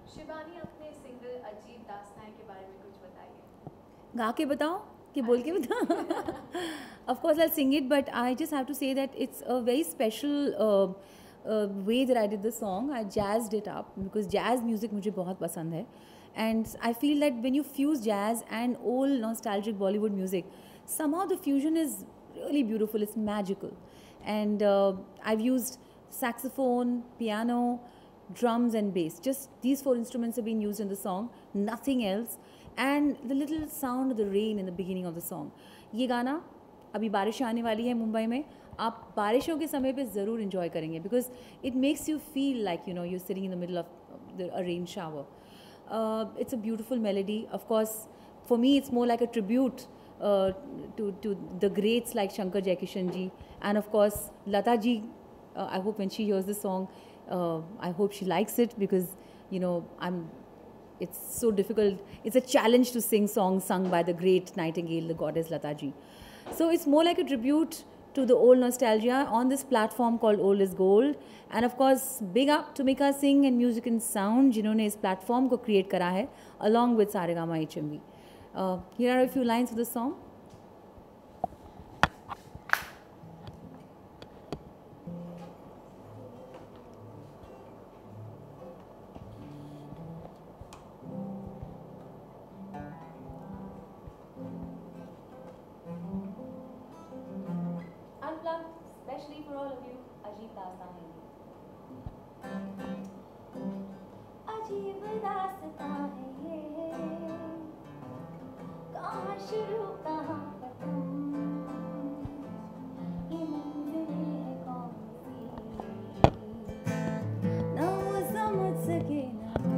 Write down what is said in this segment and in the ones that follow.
शिबानी, अपने सिंगल अजीब दास्तान के बारे में कुछ बताइए। गा के बताओ कि बोल के बताओ? Of course I'll sing it, but I just have to say that it's a very special way that I did the song. I jazzed it up because jazz music मुझे बहुत पसंद है, and I feel that when you fuse jazz and old nostalgic Bollywood music, somehow the fusion is really beautiful. It's magical, and I've used saxophone, piano, drums and bass. Just these 4 instruments have been used in the song, nothing else, and the little sound of the rain in the beginning of the song. ये गाना अभी बारिश आने वाली है मुंबई में, आप बारिशों के समय पे ज़रूर enjoy करेंगे because it makes you feel like you're sitting in the middle of a rain shower. It's a beautiful melody. Of course, for me it's more like a tribute to the greats like Shankar Jaikishan ji, and of course Lata ji. I hope when she hears this song, I hope she likes it because it's so difficult. It's a challenge to sing songs sung by the great Nightingale, the goddess Lata ji. So it's more like a tribute to the old nostalgia on this platform called Old is Gold. And of course, big up to Mika Singh and Music and Sound, जिन्होंने इस platform को create करा है, along with Saregama HMV. Here are a few lines of the song. Especially for all of you, अजीब दास्तान है ये। अजीब दास्तान है ये, कहाँ शुरू कहाँ खत्म, ये मंजिलें है कौन सी, ना वो समझ सके ना हम।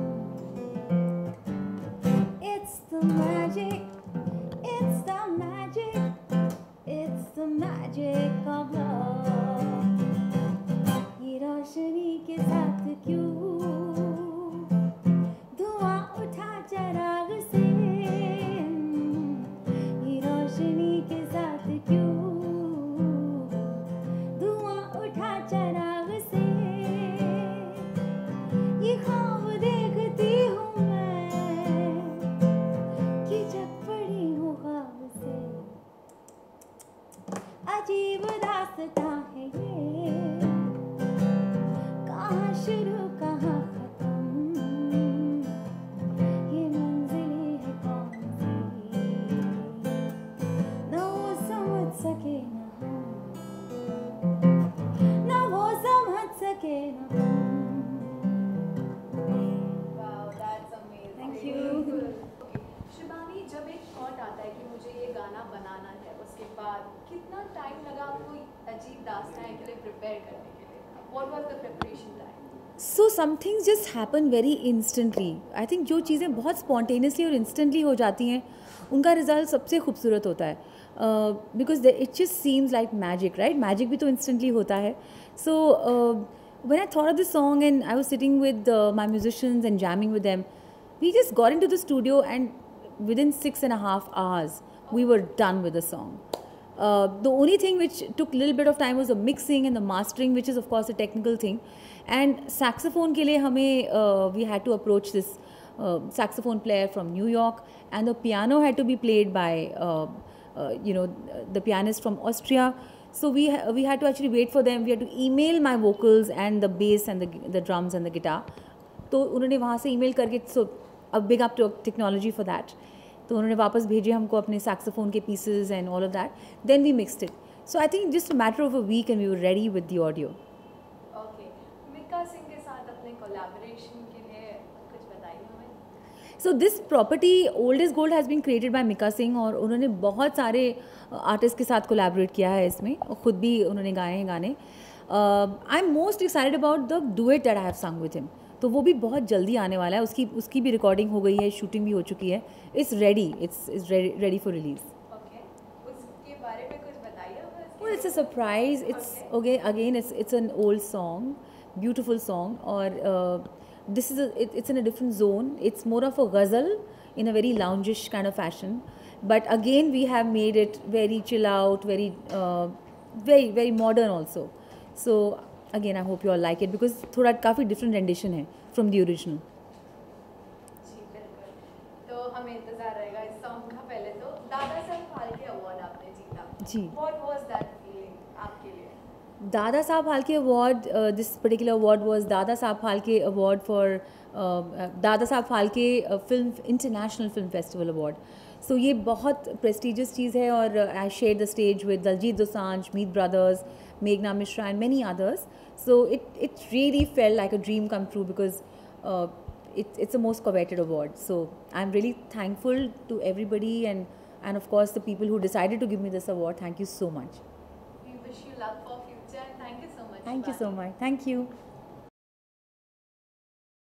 It's the magic, it's the magic, it's the magic of love. ये रोशनी के साथ क्यों धुआं उठा चराग से, ये रोशनी के साथ क्यों धुआं उठा चराग से, ये ख्वाब देखती हूँ मैं कि जब पड़ी हूँ ख्वाब से। अजीब दास्तां है ये, कहाँ शुरू कहाँ खत्म, ये मंजिलें है कौन सी, ना वो समझ सके ना हम, ना वो समझ सके ना हम। Wow, that's amazing. Thank you. Shibani, जब एक थॉट आता है कि मुझे ये गाना बनाना है, उसके बाद कितना टाइम लगा आपको अजीब दास्तान के लिए प्रिपेयर करने के लिए? What was the preparation time? So some things just happen very instantly. I think जो चीज़ें बहुत spontaneously और instantly हो जाती हैं, उनका रिजल्ट सबसे खूबसूरत होता है. Because it just seems like magic, right? Magic भी तो instantly होता है. So when I thought of this song and I was sitting with my musicians and jamming with them, we just got into the studio and within 6.5 hours, we were done with the song. The only thing which took a little bit of time was the mixing and the mastering, which is of course a technical thing. And saxophone के लिए हमें we had to approach this saxophone player from New York, and the piano had to be played by the pianist from Austria. So we had to actually wait for them. We had to email my vocals and the bass and the drums and the guitar. तो उन्होंने वहाँ से email करके, so a big up to technology for that. तो उन्होंने वापस भेजे हमको अपने saxophone के pieces and all of that. Then we mixed it. So I think just a matter of a week and we were ready with the audio. Okay, Mika Singh के साथ अपने collaboration के लिए कुछ बताइए हमें. So this property Old is Gold has been created by Mika Singh, और उन्होंने बहुत सारे आर्टिस्ट के साथ कोलैबोरेट किया है इसमें, और ख़ुद भी उन्होंने गाए हैं गाने. I am most excited about the duet that I have संग विद हिम. तो वो भी बहुत जल्दी आने वाला है. उसकी भी रिकॉर्डिंग हो गई है, शूटिंग भी हो चुकी है. It's ready for release. Okay, उसके बारे में कुछ बताइए हमें. it's a surprise. It's okay. Again, it's an old song, beautiful song, or this is it's in a different zone. It's more of a ghazal in a very loungish kind of fashion, but again we have made it very chill out, very modern also. So again, I hope you all like it because थोड़ा काफ़ी different rendition है from the original. जी बिल्कुल, तो हमें इंतजार रहेगा इस song का। पहले तो दादा साहब फाल्के अवार्ड आपने जीता जी। What was that feeling आपके लिए? Dada Saab Phalke Award, this particular award was Dada Saab Phalke Award for Dada Saab Phalke Film International Film Festival Award. So ये बहुत prestigious चीज़ है और I shared the stage with Daljit Dosanjh, Meet Brothers, Meghna Mishra and many others. So it really felt like a dream come true because it's the most coveted award. So I'm really thankful to everybody and of course the people who decided to give me this award. Thank you so much. We wish you luck for future and thank you so much. Thank you so Shivani. much. Thank you.